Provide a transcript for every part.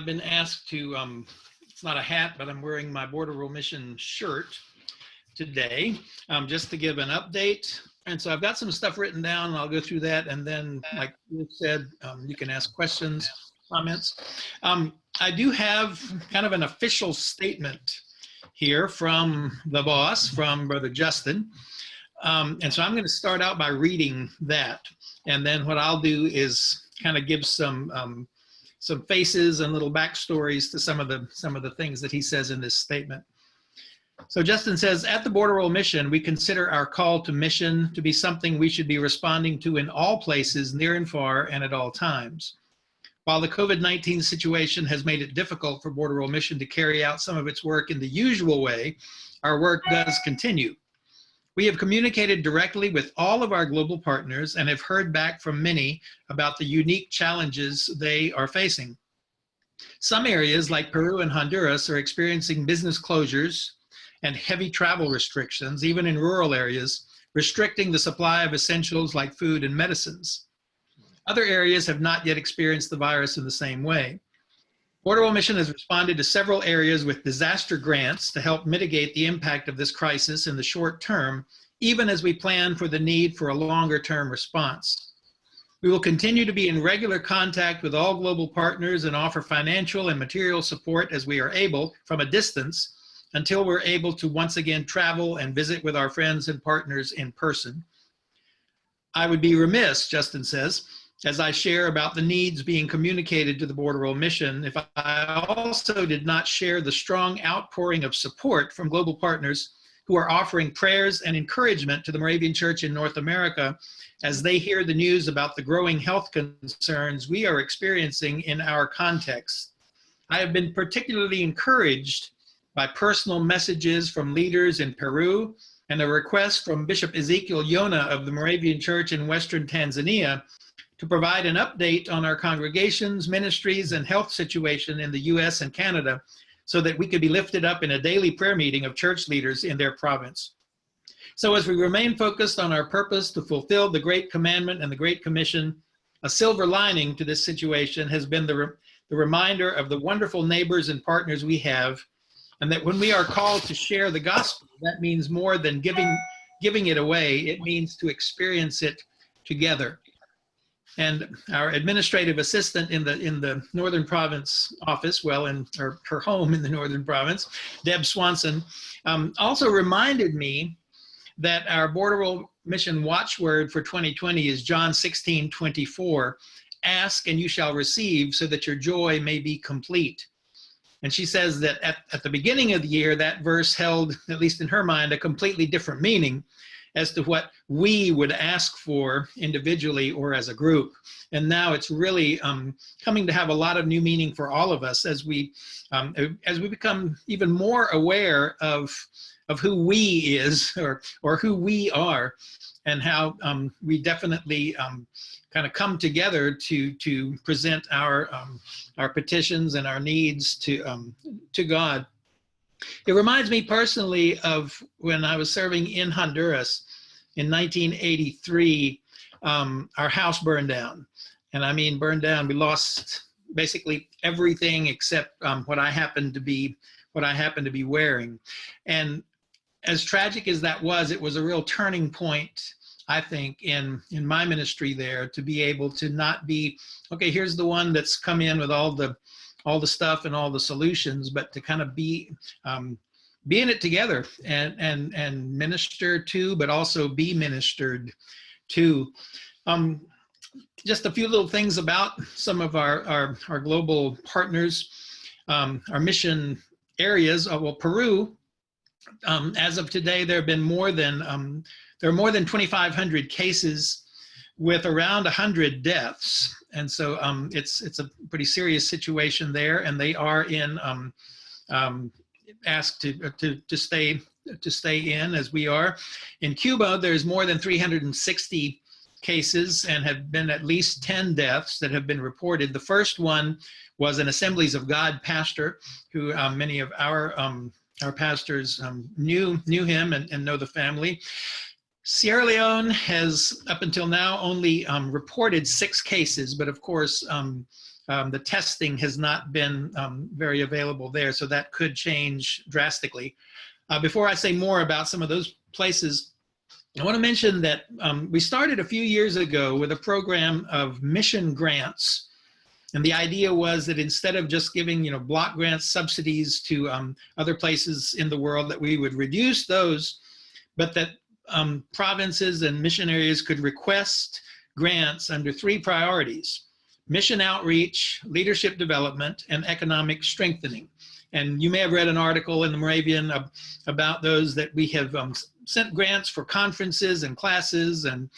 I've been asked to, it's not a hat, but I'm wearing my Border Rule Mission shirt today, just to give an update. And so I've got some stuff written down, and I'll go through that. And then, like you said, you can ask questions, comments. I do have kind of an official statement here from the boss, from Brother Justin. And so I'm going to start out by reading that. And then what I'll do is kind of give some faces and little backstories to some of the things that he says in this statement. So Justin says, at the Border Rule Mission, we consider our call to mission to be something we should be responding to in all places, near and far, and at all times. While the COVID-19 situation has made it difficult for Border Rule Mission to carry out some of its work in the usual way, our work does continue. We have communicated directly with all of our global partners and have heard back from many about the unique challenges they are facing. Some areas like Peru and Honduras are experiencing business closures and heavy travel restrictions, even in rural areas, restricting the supply of essentials like food and medicines. Other areas have not yet experienced the virus in the same way. Border Rule Mission has responded to several areas with disaster grants to help mitigate the impact of this crisis in the short term, even as we plan for the need for a longer-term response. We will continue to be in regular contact with all global partners and offer financial and material support as we are able from a distance until we're able to once again travel and visit with our friends and partners in person. I would be remiss, Justin says, as I share about the needs being communicated to the Border Rule Mission, if I also did not share the strong outpouring of support from global partners who are offering prayers and encouragement to the Moravian Church in North America as they hear the news about the growing health concerns we are experiencing in our context. I have been particularly encouraged by personal messages from leaders in Peru and a request from Bishop Ezekiel Yona of the Moravian Church in Western Tanzania to provide an update on our congregations, ministries, and health situation in the US and Canada so that we could be lifted up in a daily prayer meeting of church leaders in their province. So as we remain focused on our purpose to fulfill the Great Commandment and the Great Commission, a silver lining to this situation has been the reminder of the wonderful neighbors and partners we have, and that when we are called to share the gospel, that means more than giving it away. It means to experience it together. And our administrative assistant in the Northern Province office, well, in her home in the Northern Province, Deb Swanson, also reminded me that our Border Rule Mission watchword for 2020 is John 16:24, ask and you shall receive so that your joy may be complete. And she says that at the beginning of the year, that verse held, at least in her mind, a completely different meaning as to what we would ask for individually or as a group. And now it's really coming to have a lot of new meaning for all of us as we become even more aware of who we is or who we are, and how we definitely kind of come together to present our petitions and our needs to God. It reminds me personally of when I was serving in Honduras in 1983. Our house burned down, and I mean burned down. We lost basically everything except what I happened to be wearing. And as tragic as that was, it was a real turning point, I think, in my ministry there, to be able to not be, okay, here's the one that's come in with all the stuff and all the solutions, but to kind of be in it together and minister to, but also be ministered to. Just a few little things about some of our global partners, our mission areas. Well, Peru, as of today, there are more than 2,500 cases with around 100 deaths. And so it's a pretty serious situation there, and they are asked to stay in, as we are. In Cuba, there's more than 360 cases and have been at least 10 deaths that have been reported. The first one was an Assemblies of God pastor who many of our pastors knew him and know the family. Sierra Leone has, up until now, only reported 6 cases, but of course, the testing has not been very available there, so that could change drastically. Before I say more about some of those places, I want to mention that we started a few years ago with a program of mission grants. And the idea was that instead of just giving, block grants, subsidies to other places in the world, that we would reduce those, but that provinces and mission areas could request grants under 3 priorities: mission outreach, leadership development, and economic strengthening. And you may have read an article in the Moravian about those, that we have sent grants for conferences and classes and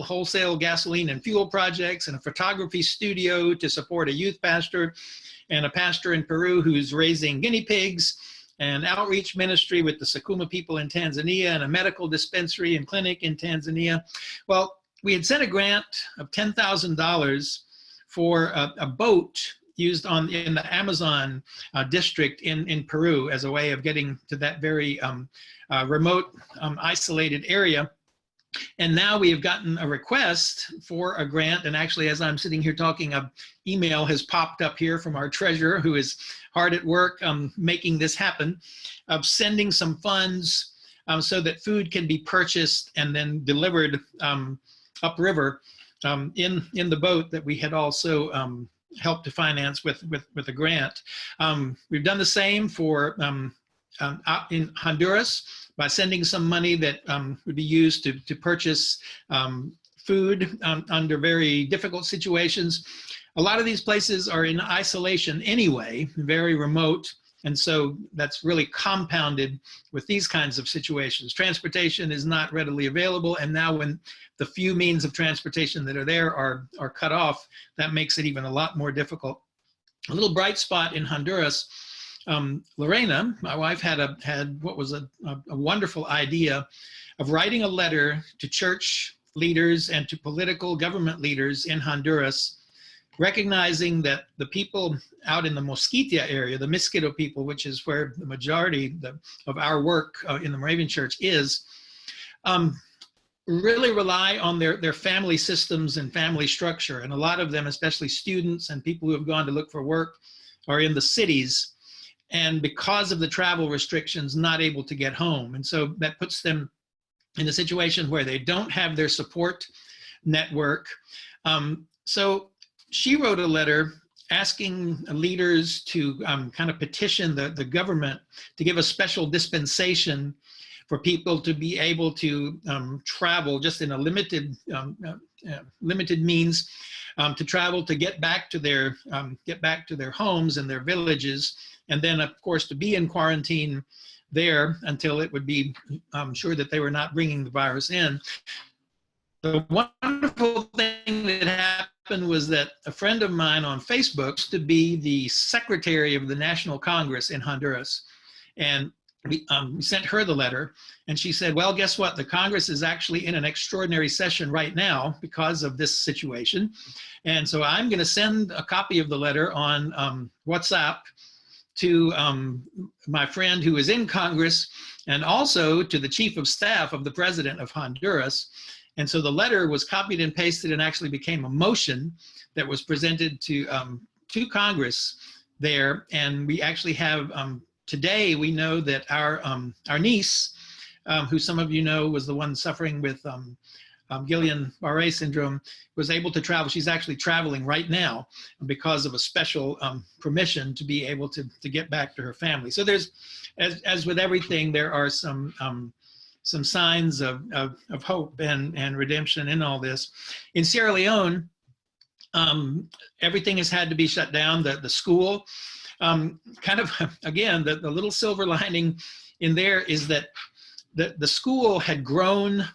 wholesale gasoline and fuel projects, and a photography studio to support a youth pastor, and a pastor in Peru who's raising guinea pigs, and outreach ministry with the Sakuma people in Tanzania, and a medical dispensary and clinic in Tanzania. Well, we had sent a grant of $10,000 for a boat used in the Amazon district in Peru as a way of getting to that very remote, isolated area. And now we have gotten a request for a grant. And actually, as I'm sitting here talking, an email has popped up here from our treasurer, who is hard at work making this happen, of sending some funds so that food can be purchased and then delivered upriver in the boat that we had also helped to finance with a grant. We've done the same for in Honduras, by sending some money that would be used to purchase food under very difficult situations. A lot of these places are in isolation anyway, very remote, and so that's really compounded with these kinds of situations. Transportation is not readily available, and now when the few means of transportation that are there are cut off, that makes it even a lot more difficult. A little bright spot in Honduras, Lorena, my wife, had what was a wonderful idea of writing a letter to church leaders and to political government leaders in Honduras, recognizing that the people out in the Mosquitia area, the Mosquito people, which is where the majority of our work in the Moravian Church is, really rely on their family systems and family structure. And a lot of them, especially students and people who have gone to look for work, are in the cities, and because of the travel restrictions, not able to get home. And so that puts them in a situation where they don't have their support network. So she wrote a letter asking leaders to kind of petition the government to give a special dispensation for people to be able to travel just in a limited means, to travel to get back to their homes and their villages, and then of course to be in quarantine there until it would be sure that they were not bringing the virus in. The wonderful thing that happened was that a friend of mine on Facebook used to be the secretary of the National Congress in Honduras, and we sent her the letter, and she said, well, guess what? The Congress is actually in an extraordinary session right now because of this situation. And so I'm going to send a copy of the letter on WhatsApp to my friend who is in Congress, and also to the chief of staff of the president of Honduras. And so the letter was copied and pasted and actually became a motion that was presented to Congress there. And we actually have, today we know that our niece, who some of you know was the one suffering with Guillain-Barré syndrome, was able to travel. She's actually traveling right now because of a special permission to be able to get back to her family. So there's, as with everything, there are some signs of hope and redemption in all this. In Sierra Leone, everything has had to be shut down. The school, kind of, again, the little silver lining in there is that the school had grown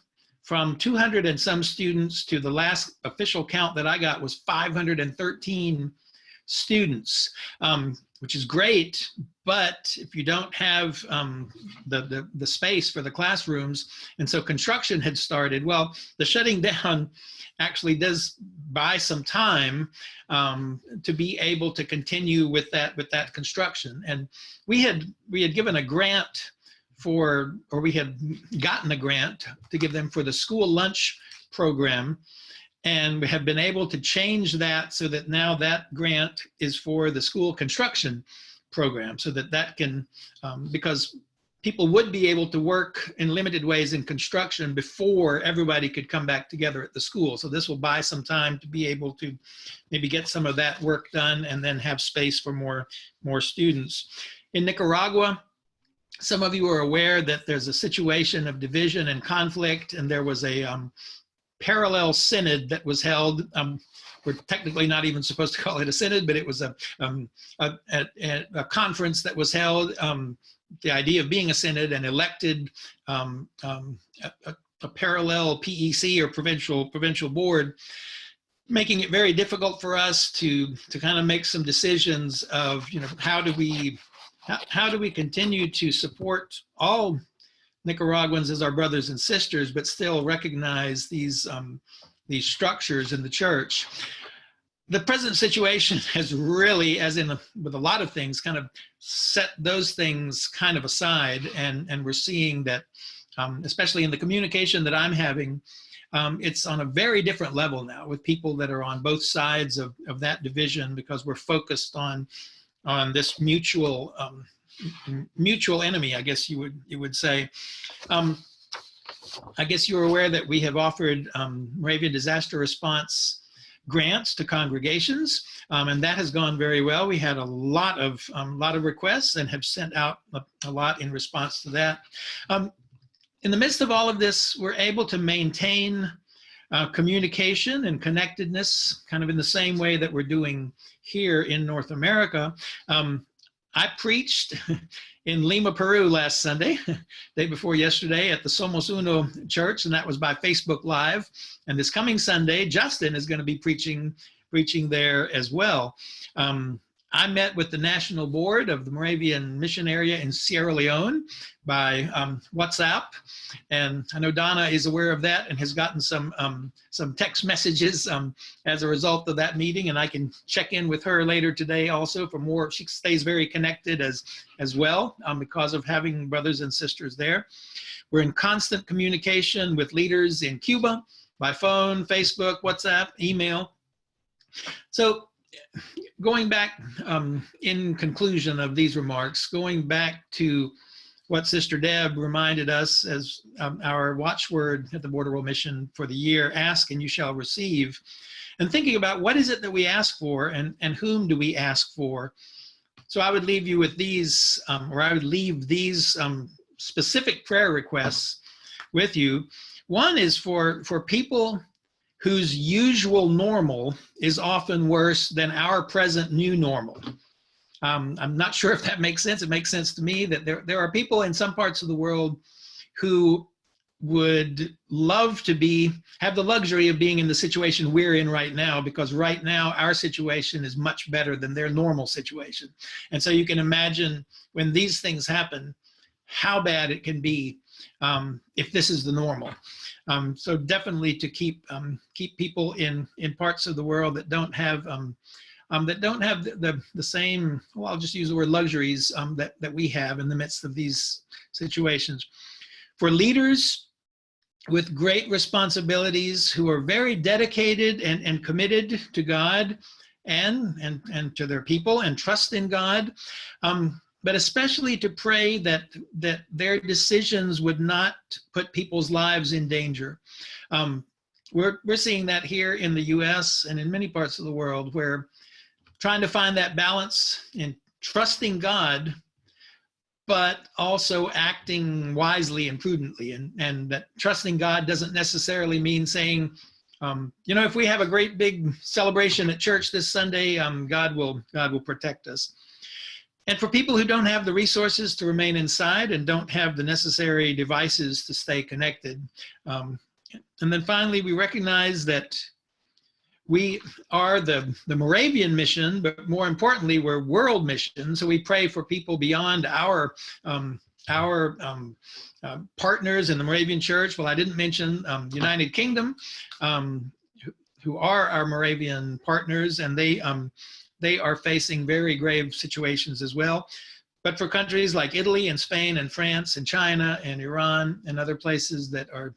from 200 and some students to the last official count that I got was 513 students, which is great. But if you don't have the space for the classrooms, and so construction had started, well, the shutting down actually does buy some time to be able to continue with that construction. And we had given a grant we had gotten a grant to give them for the school lunch program. And we have been able to change that so that now that grant is for the school construction program, so that that can, because people would be able to work in limited ways in construction before everybody could come back together at the school. So this will buy some time to be able to maybe get some of that work done and then have space for more students. In Nicaragua, some of you are aware that there's a situation of division and conflict, and there was a parallel synod that was held. We're technically not even supposed to call it a synod, but it was a conference that was held. The idea of being a synod, and elected a parallel PEC or provincial board, making it very difficult for us to kind of make some decisions of, how do we continue to support all Nicaraguans as our brothers and sisters, but still recognize these structures in the church. The present situation has really, as in with a lot of things, kind of set those things kind of aside, and we're seeing that, especially in the communication that I'm having, it's on a very different level now with people that are on both sides of that division, because we're focused on this mutual enemy, I guess you would say. I guess you're aware that we have offered Moravian disaster response grants to congregations, and that has gone very well. We had a lot of requests and have sent out a lot in response to that. In the midst of all of this, we're able to maintain communication and connectedness kind of in the same way that we're doing here in North America. I preached in Lima, Peru last Sunday, day before yesterday, at the Somos Uno Church, and that was by Facebook Live. And this coming Sunday, Justin is going to be preaching there as well. I met with the National Board of the Moravian Mission Area in Sierra Leone by WhatsApp, and I know Donna is aware of that and has gotten some text messages as a result of that meeting, and I can check in with her later today also for more. She stays very connected as well because of having brothers and sisters there. We're in constant communication with leaders in Cuba by phone, Facebook, WhatsApp, email. So going back, in conclusion of these remarks, going back to what Sister Deb reminded us as our watchword at the Border World Mission for the year, ask and you shall receive, and thinking about what is it that we ask for, and whom do we ask for. So I would leave you with these, or I would leave these specific prayer requests with you. One is for people whose usual normal is often worse than our present new normal. I'm not sure if that makes sense. It makes sense to me that there are people in some parts of the world who would love to have the luxury of being in the situation we're in right now, because right now our situation is much better than their normal situation. And so you can imagine when these things happen, how bad it can be if this is the normal. So definitely to keep people in parts of the world that don't have the same, well, I'll just use the word luxuries that we have in the midst of these situations. For leaders with great responsibilities who are very dedicated and committed to God and to their people and trust in God, but especially to pray that their decisions would not put people's lives in danger. We're seeing that here in the US and in many parts of the world, where trying to find that balance in trusting God, but also acting wisely and prudently. And that trusting God doesn't necessarily mean saying, if we have a great big celebration at church this Sunday, God will protect us. And for people who don't have the resources to remain inside and don't have the necessary devices to stay connected. And then finally, we recognize that we are the Moravian mission, but more importantly, we're world mission. So we pray for people beyond our partners in the Moravian Church. Well, I didn't mention the United Kingdom, who are our Moravian partners, and they are facing very grave situations as well. But for countries like Italy and Spain and France and China and Iran and other places that are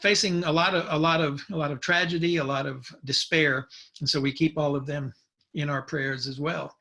facing a lot of tragedy, a lot of despair, and so we keep all of them in our prayers as well.